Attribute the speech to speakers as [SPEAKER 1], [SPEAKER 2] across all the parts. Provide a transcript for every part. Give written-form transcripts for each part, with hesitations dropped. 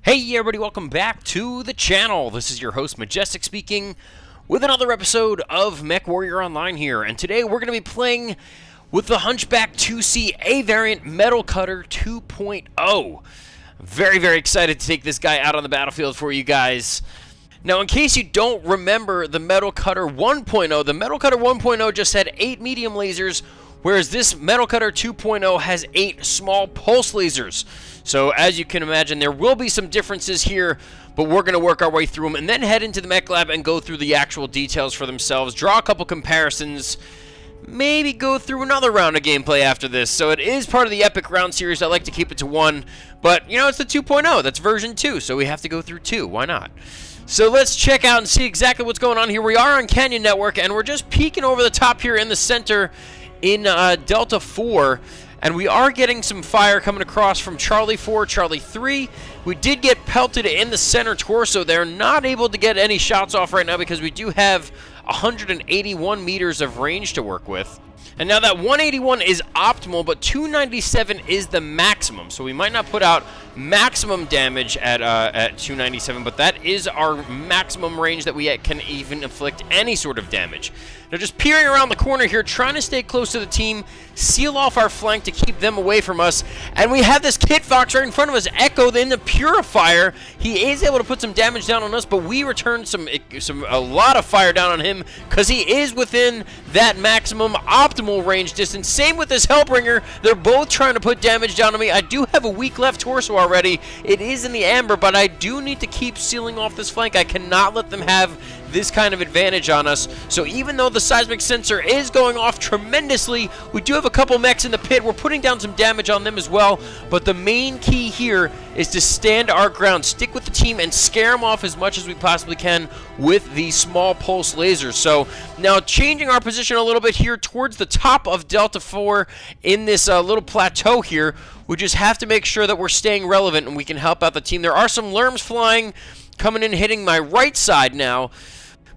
[SPEAKER 1] Hey everybody, welcome back to the channel. This is your host, Majestic, speaking with another episode of MechWarrior Online here. And today we're going to be playing with the HUNCHBACK 2C-A variant Metal Cutter 2.0. Very excited to take this guy out on the battlefield for you guys. Now, in case you don't remember the Metal Cutter 1.0, the Metal Cutter 1.0 just had 8 medium lasers, whereas this Metal Cutter 2.0 has 8 small pulse lasers. So as you can imagine, there will be some differences here, but we're going to work our way through them and then head into the mech lab and go through the actual details for themselves, draw a couple comparisons, maybe go through another round of gameplay after this. So it is part of the epic round series. I like to keep it to 1, but you know, it's the 2.0. That's version 2, so we have to go through 2. Why not? So let's check out and see exactly what's going on here. We are on Canyon Network, and we're just peeking over the top here in the center in Delta 4. And we are getting some fire coming across from Charlie 4, Charlie 3. We did get pelted in the center torso. They're not able to get any shots off right now because we do have 181 meters of range to work with. And now that 181 is optimal, but 297 is the maximum. So we might not put out maximum damage at 297, but that is our maximum range that we can even inflict any sort of damage. Now just peering around the corner here, trying to stay close to the team, seal off our flank to keep them away from us. And we have this Kit Fox right in front of us, Echo in the Purifier. He is able to put some damage down on us, but we returned a lot of fire down on him because he is within that maximum optimal range distance. Same with this Hellbringer. They're both trying to put damage down on me. I do have a weak left torso already. It is in the amber, but I do need to keep sealing off this flank. I cannot let them have this kind of advantage on us. So even though the seismic sensor is going off tremendously, we do have a couple mechs in the pit. We're putting down some damage on them as well, but the main key here is to stand our ground, stick with the team, and scare them off as much as we possibly can with these small pulse lasers. So now changing our position a little bit here towards the top of Delta 4 in this little plateau here. We just have to make sure that we're staying relevant and we can help out the team. There are some lerms flying, coming in, hitting my right side now.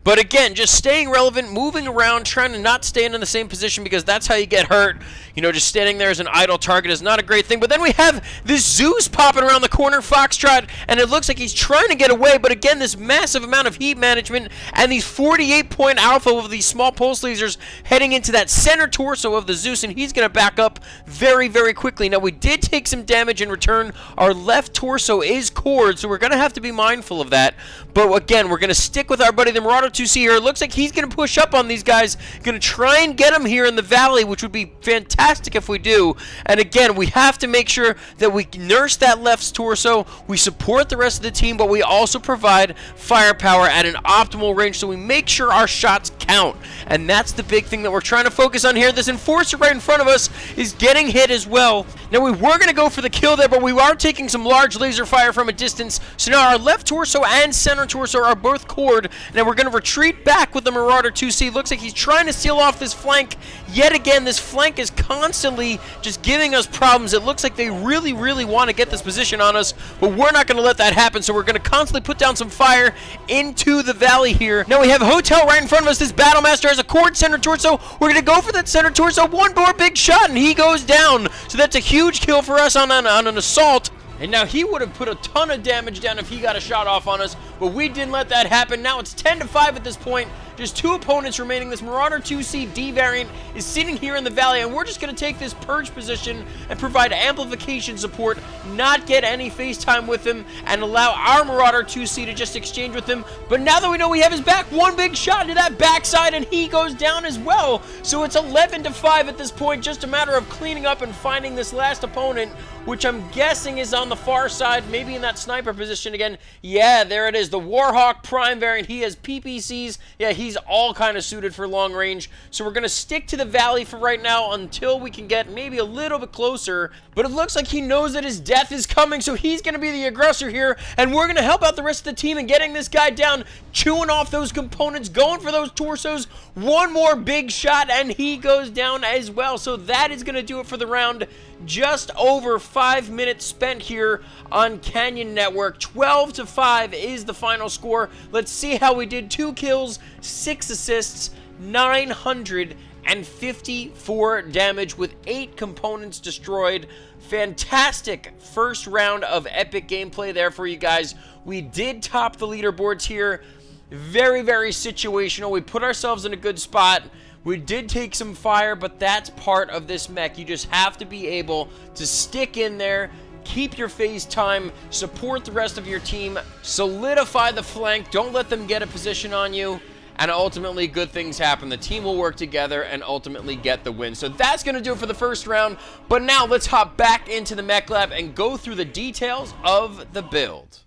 [SPEAKER 1] But again, just staying relevant, moving around, trying to not stand in the same position because that's how you get hurt. You know, just standing there as an idle target is not a great thing. But then we have this Zeus popping around the corner, Foxtrot, and it looks like he's trying to get away. But again, this massive amount of heat management and these 48-point alpha of these small pulse lasers heading into that center torso of the Zeus, and he's going to back up very quickly. Now, we did take some damage in return. Our left torso is cored, so we're going to have to be mindful of that. But again, we're going to stick with our buddy, the Marauder 2C here. It looks like he's going to push up on these guys. Going to try and get them here in the valley, which would be fantastic if we do. And again, we have to make sure that we nurse that left torso. We support the rest of the team, but we also provide firepower at an optimal range so we make sure our shots count. And that's the big thing that we're trying to focus on here. This Enforcer right in front of us is getting hit as well. Now, we were going to go for the kill there, but we are taking some large laser fire from a distance. So now our left torso and center torso are both cored. Now we're going to retreat back with the Marauder 2C. Looks like he's trying to seal off this flank. Yet again, this flank is constantly just giving us problems. It looks like they really want to get this position on us, but we're not going to let that happen. So we're going to constantly put down some fire into the valley here. Now we have Hotel right in front of us. This Battlemaster has a cord center torso. We're going to go for that center torso. One more big shot and he goes down. So that's a huge kill for us on an assault. And now he would have put a ton of damage down if he got a shot off on us, but we didn't let that happen. Now it's 10-5 at this point. Just 2 opponents remaining. This Marauder 2C D variant is sitting here in the valley, and we're just going to take this purge position and provide amplification support, not get any face time with him, and allow our Marauder 2C to just exchange with him. But now that we know we have his back, one big shot to that backside, and he goes down as well. So it's 11-5 at this point, just a matter of cleaning up and finding this last opponent, which I'm guessing is on the far side, maybe in that sniper position again. Yeah, there it is, the Warhawk Prime variant. He has PPCs. Yeah, he's all kind of suited for long range. So we're going to stick to the valley for right now until we can get maybe a little bit closer. But it looks like he knows that his death is coming, so he's going to be the aggressor here. And we're going to help out the rest of the team in getting this guy down, chewing off those components, going for those torsos. One more big shot, and he goes down as well. So that is going to do it for the round. Just over 5 minutes spent here on Canyon Network. 12-5 is the final score. Let's see how we did. 2 kills, 6 assists, 900 254 damage with 8 components destroyed. Fantastic first round of epic gameplay there for you guys. We did top the leaderboards here. Very, very situational. We put ourselves in a good spot. We did take some fire, but that's part of this mech. You just have to be able to stick in there, keep your phase time, support the rest of your team, solidify the flank, don't let them get a position on you, and ultimately good things happen. The team will work together and ultimately get the win. So that's going to do it for the first round, but now let's hop back into the mech lab and go through the details of the build.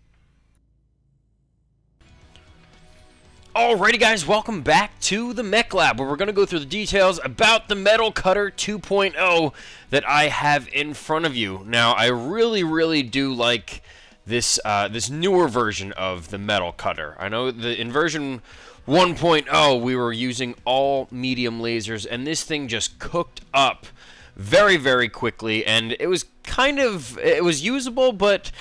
[SPEAKER 1] Alrighty guys, welcome back to the Mech Lab, where we're going to go through the details about the Metal Cutter 2.0 that I have in front of you. Now, I really do like this this newer version of the Metal Cutter. I know in version 1.0 we were using all medium lasers, and this thing just cooked up very quickly, and it was it was usable, but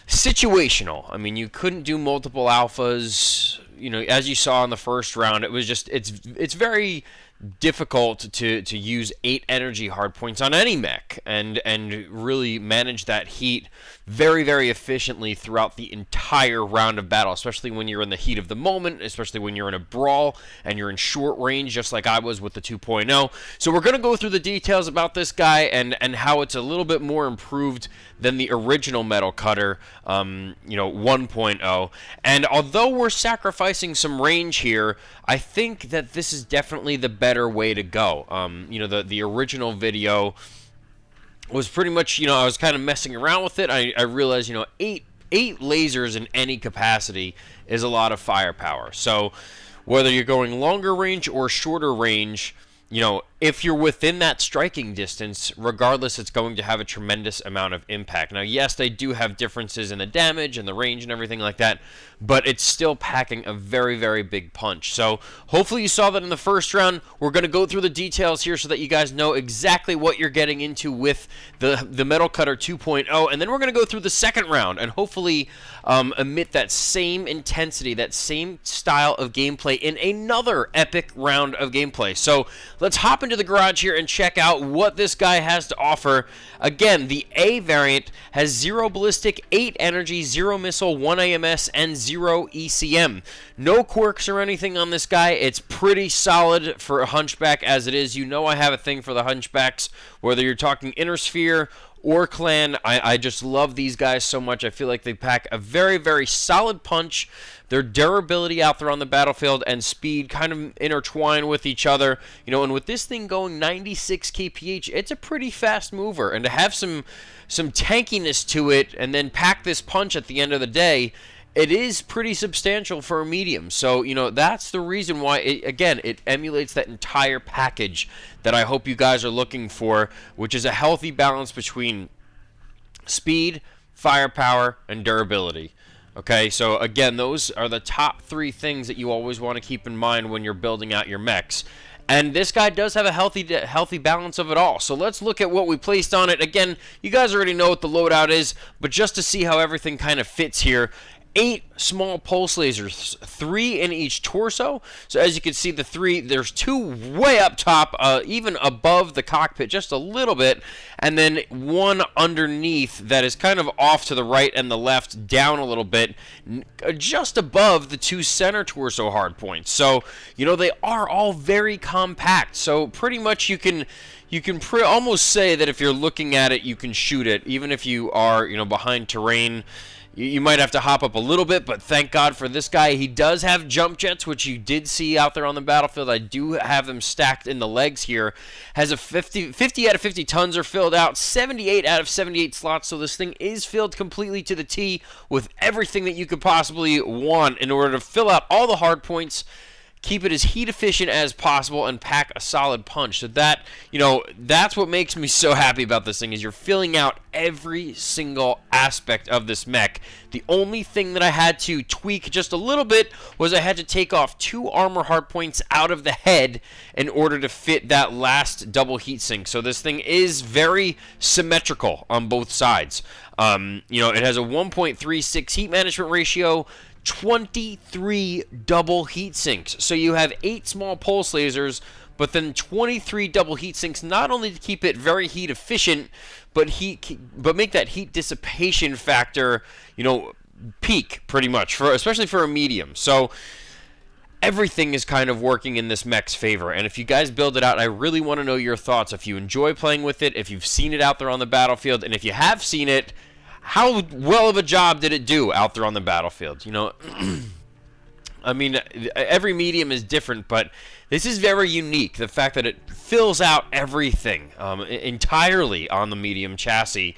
[SPEAKER 1] situational. I mean, you couldn't do multiple alphas. You know, as you saw in the first round, it was just, it's very difficult to use 8 energy hardpoints on any mech and really manage that heat very efficiently throughout the entire round of battle, especially when you're in the heat of the moment, especially when you're in a brawl and you're in short range, just like I was with the 2.0. So we're going to go through the details about this guy and how it's a little bit more improved than the original Metal Cutter, you know, 1.0. And although we're sacrificing some range here, I think that this is definitely the better way to go. You know, the original video was pretty much, you know, I was kind of messing around with it. I realized, you know, eight lasers in any capacity is a lot of firepower. So whether you're going longer range or shorter range, you know, if you're within that striking distance, regardless, it's going to have a tremendous amount of impact. Now, yes, they do have differences in the damage and the range and everything like that, but it's still packing a very big punch. So hopefully you saw that in the first round. We're going to go through the details here so that you guys know exactly what you're getting into with the Metal Cutter 2.0, and then we're going to go through the second round and hopefully emit that same intensity, that same style of gameplay in another epic round of gameplay. So let's hop into the garage here and check out what this guy has to offer. Again, the A variant has 0 ballistic, 8 energy, 0 missile, 1 AMS, and 0 ECM. No quirks or anything on this guy. It's pretty solid for a Hunchback as it is. You know I have a thing for the Hunchbacks, whether you're talking Inner Sphere or Clan. I just love these guys so much. I feel like they pack a very solid punch. Their durability out there on the battlefield and speed kind of intertwine with each other. You know, and with this thing going 96 kph, it's a pretty fast mover. And to have some tankiness to it and then pack this punch at the end of the day, it is pretty substantial for a medium. So, you know, that's the reason why, it emulates that entire package that I hope you guys are looking for, which is a healthy balance between speed, firepower, and durability. Okay, so again, those are the top 3 things that you always want to keep in mind when you're building out your mechs. And this guy does have a healthy balance of it all. So let's look at what we placed on it. Again, you guys already know what the loadout is, but just to see how everything kind of fits here, 8 small pulse lasers, 3 in each torso. So as you can see, there's 2 way up top, even above the cockpit just a little bit, and then 1 underneath that is kind of off to the right and the left, down a little bit, just above the 2 center torso hardpoints. So, you know, they are all very compact. So pretty much you can almost say that if you're looking at it, you can shoot it, even if you are, you know, behind terrain. You might have to hop up a little bit, but thank God for this guy. He does have jump jets, which you did see out there on the battlefield. I do have them stacked in the legs here. Has a 50 out of 50 tons are filled out, 78 out of 78 slots, so this thing is filled completely to the T with everything that you could possibly want in order to fill out all the hard points, keep it as heat efficient as possible, and pack a solid punch. So that, you know, that's what makes me so happy about this thing, is you're filling out every single aspect of this mech. The only thing that I had to tweak just a little bit was I had to take off 2 armor hardpoints out of the head in order to fit that last double heatsink. So this thing is very symmetrical on both sides. You know, it has a 1.36 heat management ratio, 23 double heat sinks. So you have 8 small pulse lasers but then 23 double heat sinks, not only to keep it very heat efficient, but make that heat dissipation factor, peak pretty much, especially for a medium. So everything is kind of working in this mech's favor, and if you guys build it out, I really want to know your thoughts. If you enjoy playing with it, if you've seen it out there on the battlefield, and if you have seen it, how well of a job did it do out there on the battlefield? I mean, every medium is different, but this is very unique. The fact that it fills out everything entirely on the medium chassis,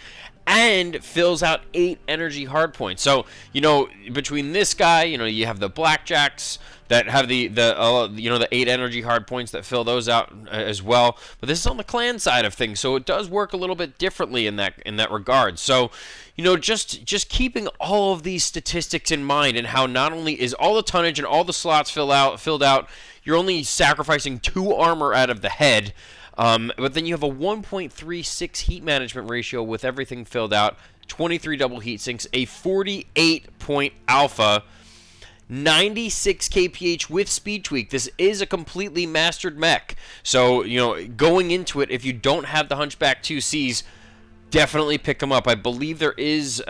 [SPEAKER 1] and fills out 8 energy hardpoints. So, between this guy, you have the blackjacks that have the 8 energy hardpoints that fill those out as well. But this is on the clan side of things, so it does work a little bit differently in that regard. So, just keeping all of these statistics in mind, and how not only is all the tonnage and all the slots filled out, you're only sacrificing 2 armor out of the head. But then you have a 1.36 heat management ratio with everything filled out, 23 double heat sinks, a 48-point alpha, 96 kph with speed tweak. This is a completely mastered mech. So, going into it, if you don't have the Hunchback 2Cs, definitely pick them up. I believe there is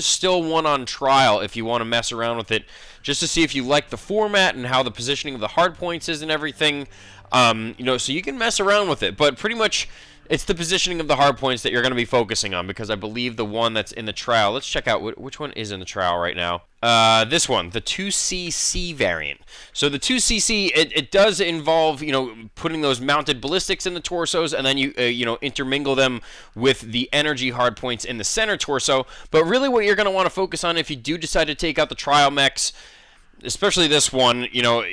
[SPEAKER 1] still one on trial if you want to mess around with it, just to see if you like the format and how the positioning of the hardpoints is and everything. So you can mess around with it, but pretty much it's the positioning of the hardpoints that you're going to be focusing on, because I believe the one that's in the trial, let's check out which one is in the trial right now. This one, the 2cc variant. So the 2cc, it does involve, putting those mounted ballistics in the torsos, and then you intermingle them with the energy hardpoints in the center torso. But really what you're going to want to focus on if you do decide to take out the trial mechs, especially this one,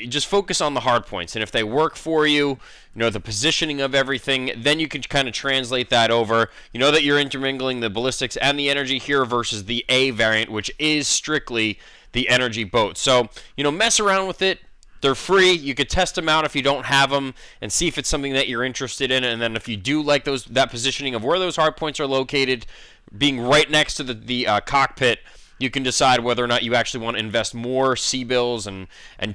[SPEAKER 1] just focus on the hard points, and if they work for you, the positioning of everything, then you can kind of translate that over. That you're intermingling the ballistics and the energy here versus the A variant, which is strictly the energy boat. So, mess around with it. They're free. You could test them out if you don't have them and see if it's something that you're interested in. And then if you do like that positioning of where those hard points are located, being right next to the cockpit, you can decide whether or not you actually want to invest more C-bills and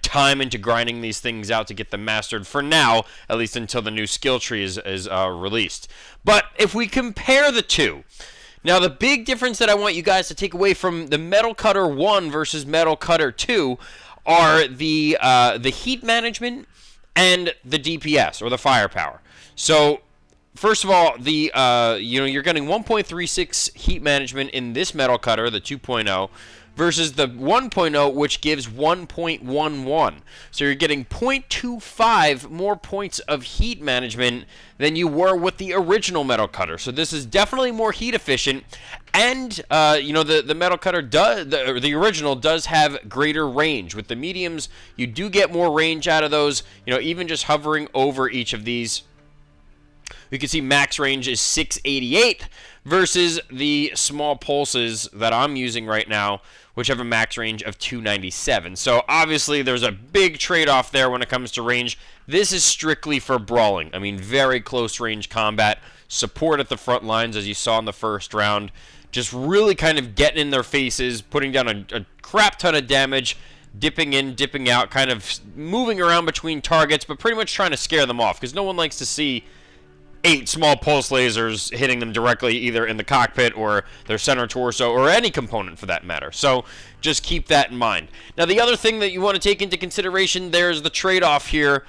[SPEAKER 1] time into grinding these things out to get them mastered, for now, at least until the new skill tree is released. But if we compare the two, now the big difference that I want you guys to take away from the Metal Cutter 1 versus Metal Cutter 2 are the heat management and the DPS, or the firepower. So, first of all, you're getting 1.36 heat management in this Metal Cutter, the 2.0, versus the 1.0, which gives 1.11. So you're getting 0.25 more points of heat management than you were with the original Metal Cutter. So this is definitely more heat efficient, and the Metal Cutter the original does have greater range. With the mediums, you do get more range out of those. Even just hovering over each of these, you can see max range is 688 versus the small pulses that I'm using right now, which have a max range of 297. So obviously there's a big trade-off there when it comes to range. This is strictly for brawling. I mean, very close range combat, support at the front lines, as you saw in the first round. Just really kind of getting in their faces, putting down a crap ton of damage, dipping in, dipping out, kind of moving around between targets, but pretty much trying to scare them off, because no one likes to see 8 small pulse lasers hitting them directly either in the cockpit or their center torso, or any component for that matter. So just keep that in mind. Now the other thing that you want to take into consideration, there's the trade-off here,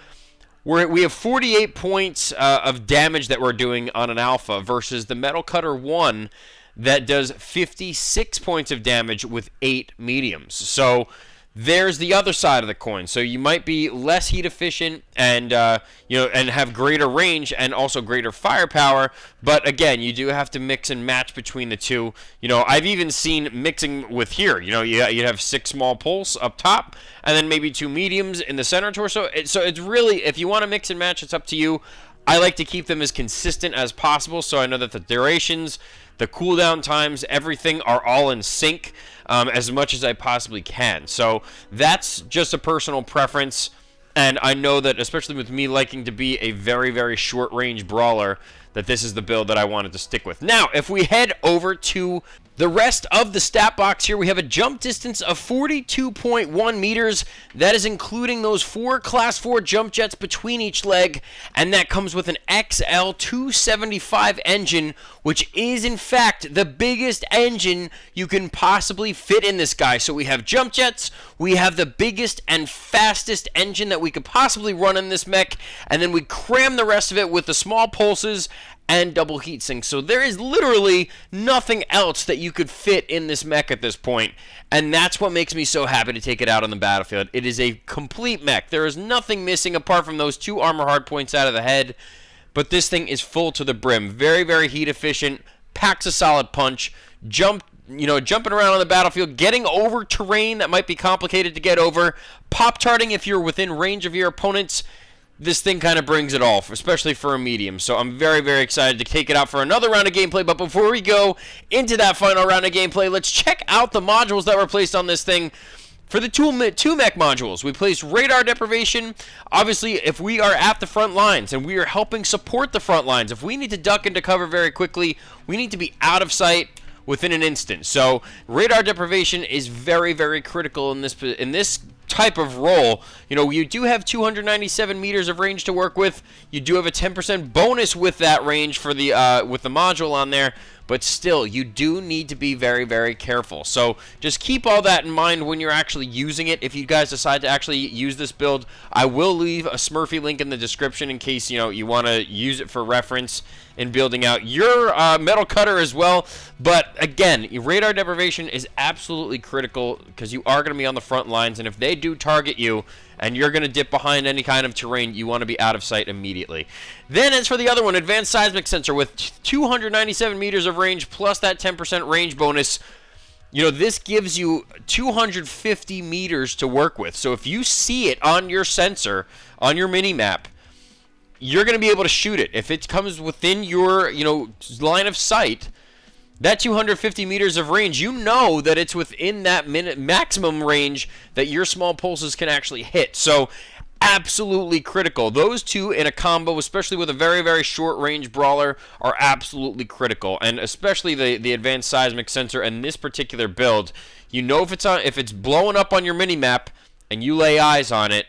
[SPEAKER 1] where we have 48 points of damage that we're doing on an alpha versus the Metal Cutter 1 that does 56 points of damage with 8 mediums. So there's the other side of the coin. So you might be less heat efficient and and have greater range and also greater firepower, but again, you do have to mix and match between the two. I've even seen mixing with here. You have 6 small pulse up top and then maybe 2 mediums in the center torso. So it's really, if you want to mix and match, it's up to you. I like to keep them as consistent as possible, so I know that the durations, the cooldown times, everything are all in sync as much as I possibly can. So that's just a personal preference, and I know that, especially with me liking to be a very, very short-range brawler, that this is the build that I wanted to stick with. Now, if we head over to The rest of the stat box here, we have a jump distance of 42.1 meters. That is including those 4 Class 4 jump jets between each leg, and that comes with an XL 275 engine, which is in fact the biggest engine you can possibly fit in this guy. So we have jump jets, we have the biggest and fastest engine that we could possibly run in this mech, and then we cram the rest of it with the small pulses and double heat sinks. So there is literally nothing else that you could fit in this mech at this point, and that's what makes me so happy to take it out on the battlefield. It is a complete mech. There is nothing missing apart from those 2 armor hardpoints out of the head, but this thing is full to the brim. Very, very heat efficient, packs a solid punch, jumping around on the battlefield, getting over terrain that might be complicated to get over, pop-tarting if you're within range of your opponents. This thing kind of brings it all, especially for a medium. So I'm very, very excited to take it out for another round of gameplay. But before we go into that final round of gameplay, let's check out the modules that were placed on this thing. For the two mech modules, we placed radar deprivation. Obviously, if we are at the front lines and we are helping support the front lines, if we need to duck into cover very quickly, we need to be out of sight within an instant. So radar deprivation is very, very critical in this type of role. You do have 297 meters of range to work with. You do have a 10% bonus with that range for the with the module on there, but still, you do need to be very, very careful. So just keep all that in mind when you're actually using it. If you guys decide to actually use this build, I will leave a Smurfy link in the description in case you want to use it for reference in building out your metal cutter as well. But again, radar deprivation is absolutely critical because you are going to be on the front lines, and if they do target you and you're going to dip behind any kind of terrain, you want to be out of sight immediately. Then as for the other one, advanced seismic sensor with 297 meters of range plus that 10% range bonus. This gives you 250 meters to work with. So if you see it on your sensor, on your mini-map, you're going to be able to shoot it. If it comes within your, line of sight, that 250 meters of range, you know that it's within that maximum range that your small pulses can actually hit. So absolutely critical. Those two in a combo, especially with a very, very short range brawler, are absolutely critical. And especially the advanced seismic sensor and this particular build, if it's blowing up on your mini map and you lay eyes on it,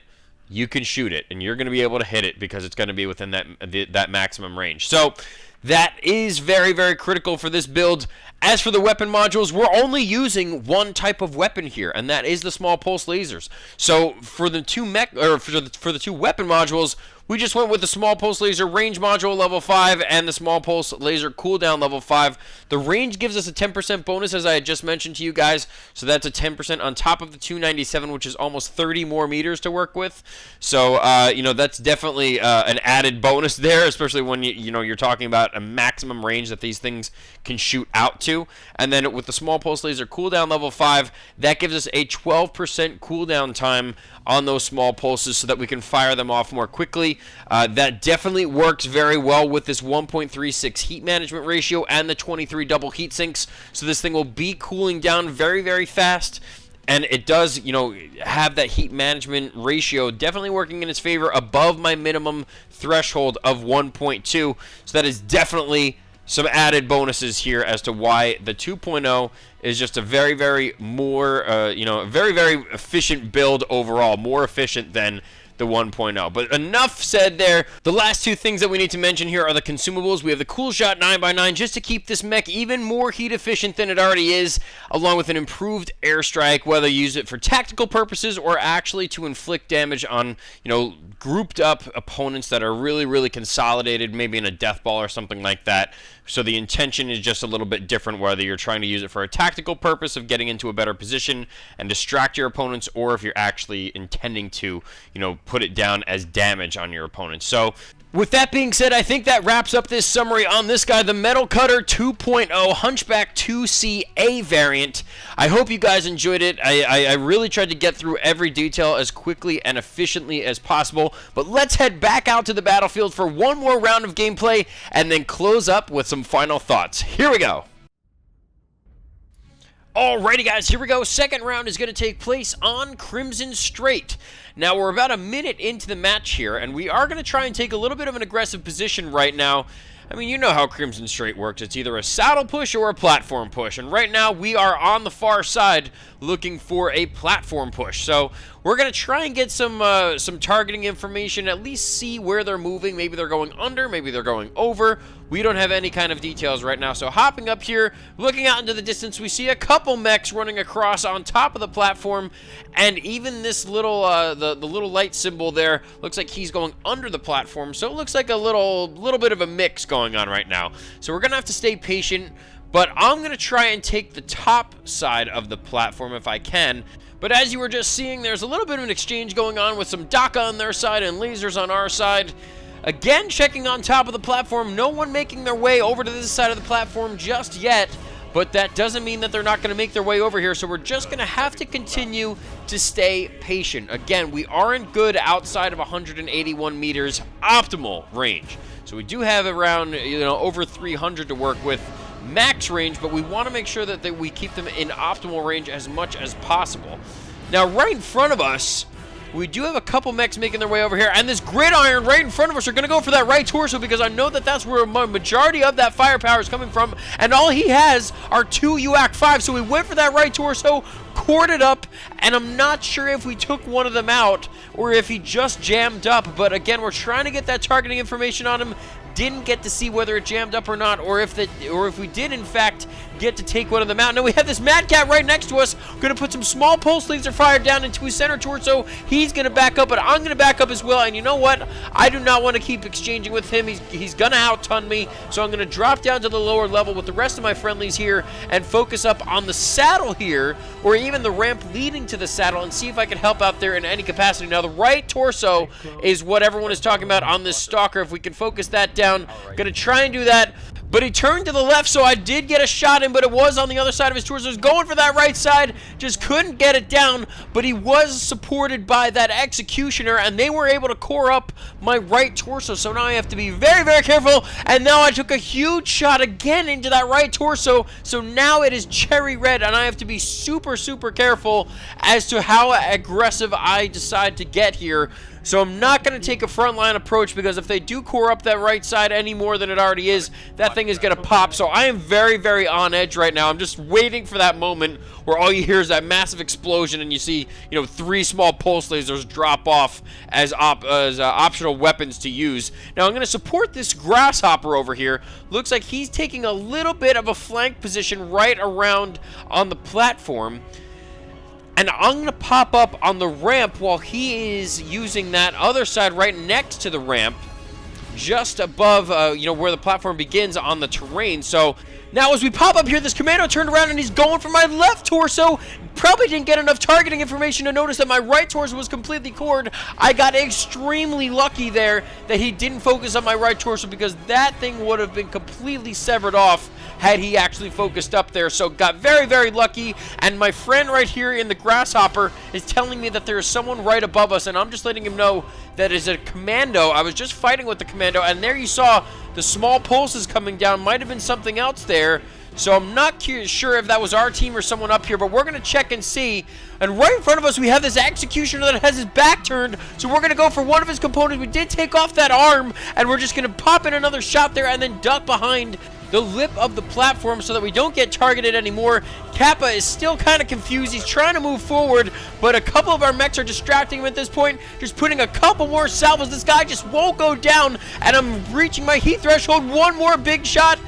[SPEAKER 1] you can shoot it and you're going to be able to hit it because it's going to be within that maximum range. So that is very, very critical for this build. As for the weapon modules, we're only using one type of weapon here, and that is the small pulse lasers. So for the two for the two weapon modules, we just went with the small pulse laser range module level 5 and the small pulse laser cooldown level 5. The range gives us a 10% bonus, as I had just mentioned to you guys. So that's a 10% on top of the 297, which is almost 30 more meters to work with. So that's definitely an added bonus there, especially when you're talking about a maximum range that these things can shoot out to. And then with the small pulse laser cooldown level 5, that gives us a 12% cooldown time on those small pulses so that we can fire them off more quickly. That definitely works very well with this 1.36 heat management ratio and the 23 double heat sinks. So this thing will be cooling down very, very fast. And it does, have that heat management ratio definitely working in its favor above my minimum threshold of 1.2. So that is definitely some added bonuses here as to why the 2.0 is just a very, very more, very, very efficient build overall, more efficient than the 1.0. But enough said there. The last two things that we need to mention here are the consumables. We have the Cool Shot 9x9 just to keep this mech even more heat efficient than it already is, along with an improved airstrike, whether you use it for tactical purposes or actually to inflict damage on, grouped up opponents that are really, really consolidated, maybe in a death ball or something like that. So the intention is just a little bit different, whether you're trying to use it for a tactical purpose of getting into a better position and distract your opponents, or if you're actually intending to, put it down as damage on your opponents. So with that being said, I think that wraps up this summary on this guy, the Metal Cutter 2.0 Hunchback 2C-A variant. I hope you guys enjoyed it. I really tried to get through every detail as quickly and efficiently as possible. But let's head back out to the battlefield for one more round of gameplay and then close up with some final thoughts. Here we go. Alrighty guys, here we go. Second round is going to take place on Crimson Strait. Now, we're about a minute into the match here, and we are going to try and take a little bit of an aggressive position right now. I mean, you know how Crimson Strait works. It's either a saddle push or a platform push. And right now, we are on the far side looking for a platform push. So we're going to try and get some targeting information, at least see where they're moving. Maybe they're going under, maybe they're going over. We don't have any kind of details right now. So hopping up here, looking out into the distance, we see a couple mechs running across on top of the platform. And even this little, the little light symbol there, looks like he's going under the platform. So it looks like a little bit of a mix going on right now. So we're going to have to stay patient. But I'm going to try and take the top side of the platform if I can. But as you were just seeing, there's a little bit of an exchange going on with some DACA on their side and lasers on our side. Again, checking on top of the platform, no one making their way over to this side of the platform just yet, but that doesn't mean that they're not going to make their way over here, so we're just going to have to continue to stay patient. Again, we aren't good outside of 181 meters optimal range, so we do have around, over 300 to work with max range, but we want to make sure that we keep them in optimal range as much as possible. Now, right in front of us, we do have a couple mechs making their way over here, and this gridiron right in front of us are going to go for that right torso because I know that that's where a majority of that firepower is coming from, and all he has are 2 UAC-5, so we went for that right torso, corded up, and I'm not sure if we took one of them out or if he just jammed up, but again, we're trying to get that targeting information on him. Didn't get to see whether it jammed up or not, or if we did in fact get to take one of them out. Now we have this Mad Cat right next to us. Going to put some small pulse laser fire down into his center torso. He's going to back up, but I'm going to back up as well. And you know what? I do not want to keep exchanging with him. He's going to out-ton me, so I'm going to drop down to the lower level with the rest of my friendlies here and focus up on the saddle here, or even the ramp leading to the saddle, and see if I can help out there in any capacity. Now the right torso is what everyone is talking about on this stalker. If we can focus that down, gonna try and do that, but he turned to the left, so I did get a shot in, but it was on the other side of his torso. He was going for that right side, just couldn't get it down, but he was supported by that executioner, and they were able to core up my right torso, so now I have to be very, very careful, and now I took a huge shot again into that right torso, so now it is cherry red, and I have to be super, super careful as to how aggressive I decide to get here. So I'm not going to take a frontline approach, because if they do core up that right side any more than it already is, that thing is going to pop. So I am very, very on edge right now. I'm just waiting for that moment where all you hear is that massive explosion and you see, 3 small pulse lasers drop off as optional weapons to use. Now I'm going to support this grasshopper over here. Looks like he's taking a little bit of a flank position right around on the platform. And I'm going to pop up on the ramp while he is using that other side right next to the ramp, just above, where the platform begins on the terrain. So now as we pop up here, this commando turned around and he's going for my left torso. Probably didn't get enough targeting information to notice that my right torso was completely cored. I got extremely lucky there that he didn't focus on my right torso, because that thing would have been completely severed off had he actually focused up there. So got very, very lucky, and my friend right here in the grasshopper is telling me that there is someone right above us, and I'm just letting him know that is a commando. I was just fighting with the commando, and there you saw the small pulses coming down. Might have been something else there. So I'm not sure if that was our team or someone up here, but we're going to check and see. And right in front of us, we have this executioner that has his back turned, so we're going to go for one of his components. We did take off that arm, and we're just going to pop in another shot there and then duck behind the lip of the platform so that we don't get targeted anymore. Kappa is still kind of confused. He's trying to move forward, but a couple of our mechs are distracting him at this point, just putting a couple more salvos. This guy just won't go down, and I'm reaching my heat threshold. One more big shot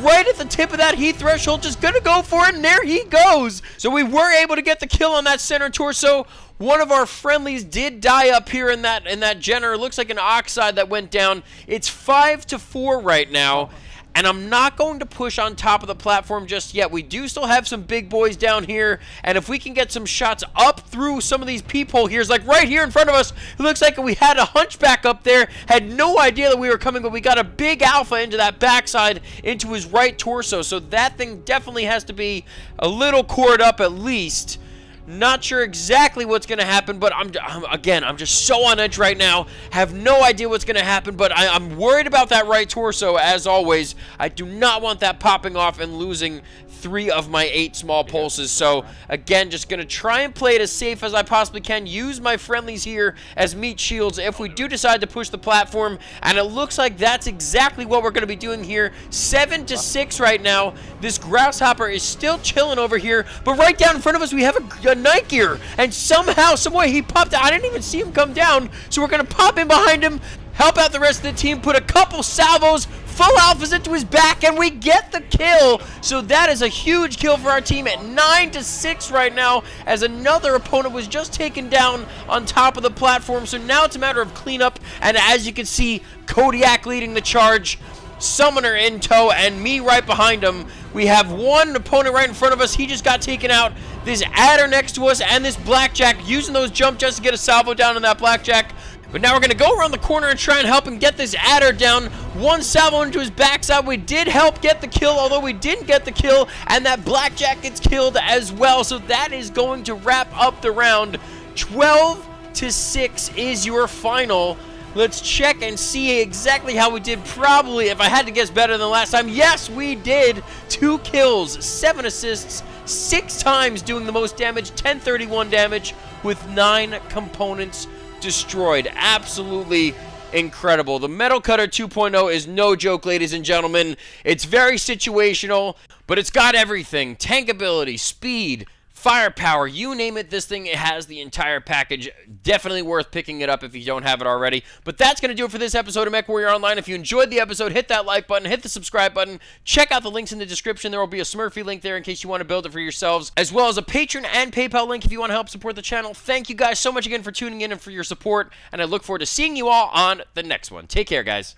[SPEAKER 1] right at the tip of that heat threshold, just gonna go for it, and there he goes. So we were able to get the kill on that center torso. One of our friendlies did die up here in that Jenner. It looks like an oxide that went down. It's 5-4 right now, and I'm not going to push on top of the platform just yet. We do still have some big boys down here, and if we can get some shots up through some of these peephole here, like right here in front of us, it looks like we had a hunchback up there, had no idea that we were coming, but we got a big alpha into that backside, into his right torso, so that thing definitely has to be a little cored up at least. Not sure exactly what's going to happen, but I'm just so on edge right now. Have no idea what's going to happen, but I'm worried about that right torso, as always. I do not want that popping off and losing 3 of my 8 small pulses. So again, just gonna try and play it as safe as I possibly can. Use my friendlies here as meat shields if we do decide to push the platform, and it looks like that's exactly what we're gonna be doing here. 7 to 6 right now. This grasshopper is still chilling over here, but right down in front of us we have a night gear, and somehow, someway he popped out. I didn't even see him come down, so we're gonna pop in behind him, help out the rest of the team, put a couple salvos, full alphas into his back, and we get the kill. So that is a huge kill for our team at 9 to 6 right now, as another opponent was just taken down on top of the platform. So now it's a matter of cleanup, and as you can see, Kodiak leading the charge, Summoner in tow, and me right behind him. We have one opponent right in front of us. He just got taken out. This adder next to us, and this blackjack using those jump just to get a salvo down on that blackjack. But now we're going to go around the corner and try and help him get this adder down. One salvo into his backside. We did help get the kill, although we didn't get the kill, and that blackjack gets killed as well. So that is going to wrap up the round. 12 to 6 is your final. Let's check and see exactly how we did. Probably, if I had to guess, better than last time. Yes, we did. 2 kills, 7 assists, 6 times doing the most damage, 1031 damage with 9 components destroyed. Absolutely incredible. The Metal Cutter 2.0 is no joke, ladies and gentlemen. It's very situational, but it's got everything. Tank ability, speed, firepower, you name it, this thing, it has the entire package. Definitely worth picking it up if you don't have it already. But that's going to do it for this episode of MechWarrior Online. If you enjoyed the episode, hit that like button, hit the subscribe button, check out the links in the description. There will be a Smurfy link there in case you want to build it for yourselves, as well as a Patreon and PayPal link if you want to help support the channel. Thank you guys so much again for tuning in and for your support, and I look forward to seeing you all on the next one. Take care, guys.